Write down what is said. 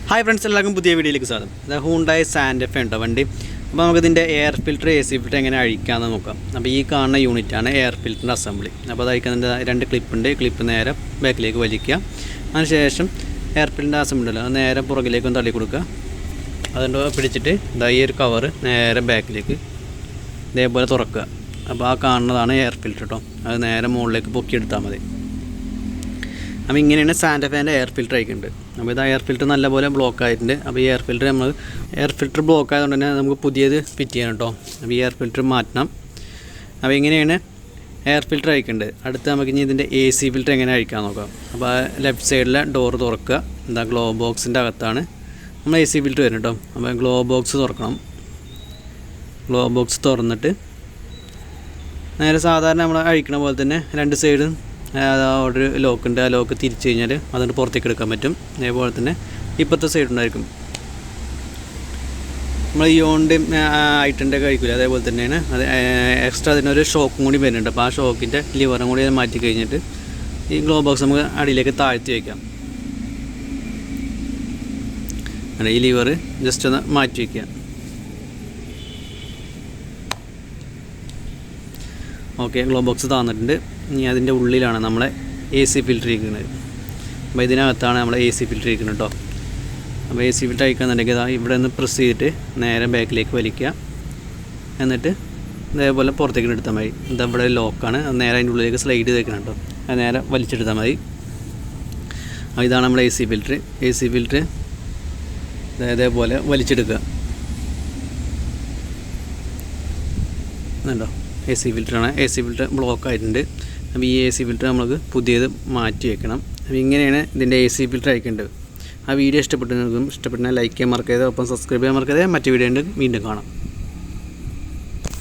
Hi friends, എല്ലാവർക്കും പുതിയ വീഡിയോയിലേക്ക് സ്വാഗതം. Hyundai Santafe ഉണ്ടോ വണ്ടി. അപ്പോൾ നമുക്കിതിൻ്റെ എയർ ഫിൽറ്റർ AC ഫിൽറ്റർ എങ്ങനെ അഴിക്കാമെന്ന് നോക്കാം. അപ്പോൾ ഈ കാണുന്ന യൂണിറ്റാണ് എയർ ഫിൽറ്ററിൻ്റെ അസംബ്ലി. അപ്പോൾ അത് അഴിക്കുന്നതിൻ്റെ 2 ക്ലിപ്പുണ്ട്. ക്ലിപ്പ് നേരെ ബാക്കിലേക്ക് വലിക്കുക. അതിനുശേഷം എയർ ഫിൽറ്ററിൻ്റെ അസംബ്ലി ഉണ്ടല്ലോ, അത് നേരെ പുറകിലേക്കൊന്ന് തള്ളി കൊടുക്കുക. അതുകൊണ്ട് പിടിച്ചിട്ട് ഈ ഒരു കവർ നേരെ ബാക്കിലേക്ക് ഇതേപോലെ തുറക്കുക. അപ്പോൾ ആ കാണുന്നതാണ് എയർ ഫിൽറ്റർ കേട്ടോ. അത് നേരെ മുകളിലേക്ക് പൊക്കിയെടുത്താൽ മതി. അപ്പോൾ ഇങ്ങനെയാണ് സാന്റഫേൻ്റെ എയർ ഫിൽറ്റർ അയക്കുന്നുണ്ട്. അപ്പോൾ ഇത് എയർ ഫിൽറ്റർ നല്ലപോലെ ബ്ലോക്ക് ആയിട്ടുണ്ട്. അപ്പോൾ ഈ എയർ ഫിൽറ്റർ ബ്ലോക്ക് ആയതുകൊണ്ട് തന്നെ നമുക്ക് പുതിയത് ഫിറ്റ് ചെയ്യണം കേട്ടോ. അപ്പോൾ ഈ എയർ ഫിൽറ്റർ മാറ്റണം. അപ്പോൾ ഇങ്ങനെയാണ് എയർ ഫിൽറ്റർ അയക്കേണ്ടത്. അടുത്ത് നമുക്ക് ഇനി ഇതിൻ്റെ AC ഫിൽറ്റർ എങ്ങനെ അഴിക്കാൻ നോക്കാം. അപ്പോൾ ലെഫ്റ്റ് സൈഡിലെ ഡോർ തുറക്കുക. ഗ്ലോ ബോക്സിൻ്റെ അകത്താണ് നമ്മൾ AC ഫിൽറ്റർ വരുന്നത് കേട്ടോ. അപ്പോൾ ഗ്ലോ ബോക്സ് തുറക്കണം. ഗ്ലോ ബോക്സ് തുറന്നിട്ട് നേരെ സാധാരണ നമ്മൾ അഴിക്കണ പോലെ തന്നെ 2 സൈഡും ഒരു ലോക്കുണ്ട്. ആ ലോക്ക് തിരിച്ച് കഴിഞ്ഞാൽ അതുകൊണ്ട് പുറത്തേക്ക് എടുക്കാൻ പറ്റും. അതേപോലെ തന്നെ ഇപ്പോഴത്തെ സൈഡ് ഉണ്ടായിരിക്കും. നമ്മൾ യോണിൻ്റെയും ഐറ്റൻ്റെ കഴിക്കില്ല, അതേപോലെ തന്നെയാണ്. അത് എക്സ്ട്രാ അതിനൊരു ഷോക്കും കൂടി വരുന്നുണ്ട്. അപ്പോൾ ആ ഷോക്കിൻ്റെ ലിവറും കൂടി മാറ്റി കഴിഞ്ഞിട്ട് ഈ ഗ്ലോ ബോക്സ് നമുക്ക് അടിയിലേക്ക് താഴ്ത്തി വയ്ക്കാം. ഈ ലിവർ ജസ്റ്റ് ഒന്ന് മാറ്റി വയ്ക്കുക. ഓക്കെ, ഗ്ലോ ബോക്സ് താന്നിട്ടുണ്ട്. ഇനി അതിൻ്റെ ഉള്ളിലാണ് നമ്മളെ AC ഫിൽറ്റർ ഇരിക്കുന്നത്. അപ്പോൾ ഇതിനകത്താണ് നമ്മൾ AC ഫിൽറ്റർ ഇരിക്കുന്നത് കേട്ടോ. അപ്പോൾ AC ഫിൽറ്റർ അയക്കാന്നുണ്ടെങ്കിൽ ഇവിടെ നിന്ന് പ്രസ് ചെയ്തിട്ട് നേരെ ബാക്കിലേക്ക് വലിക്കുക. എന്നിട്ട് ഇതേപോലെ പുറത്തേക്ക് എടുത്താൽ മതി. ഇതവിടെ ലോക്കാണ്, അത് നേരെ അതിൻ്റെ ഉള്ളിലേക്ക് സ്ലൈഡ് ചെയ്ത് വെക്കണം കേട്ടോ. അത് നേരെ വലിച്ചെടുത്താൽ മതി. അപ്പോൾ ഇതാണ് നമ്മുടെ AC ഫിൽറ്റർ. AC ഫിൽറ്റർ ഇതേപോലെ വലിച്ചെടുക്കുക. എന്നുണ്ടോ, AC ഫിൽറ്ററാണ്. AC ഫിൽറ്റർ ബ്ലോക്ക് ആയിട്ടുണ്ട്. അപ്പോൾ ഈ AC ഫിൽറ്റർ നമുക്ക് പുതിയത് മാറ്റി വെക്കണം. അപ്പോൾ ഇങ്ങനെയാണ് ഇതിൻ്റെ AC ഫിൽറ്റർ അയക്കേണ്ടത്. ആ വീഡിയോ ഇഷ്ടപ്പെട്ടെങ്കിൽ ലൈക്ക് ചെയ്യാൻ മറക്കരുത്. ഒപ്പം സബ്സ്ക്രൈബ് ചെയ്യാൻ മറക്കരുത്. മറ്റു വീഡിയോ വീണ്ടും കാണാം.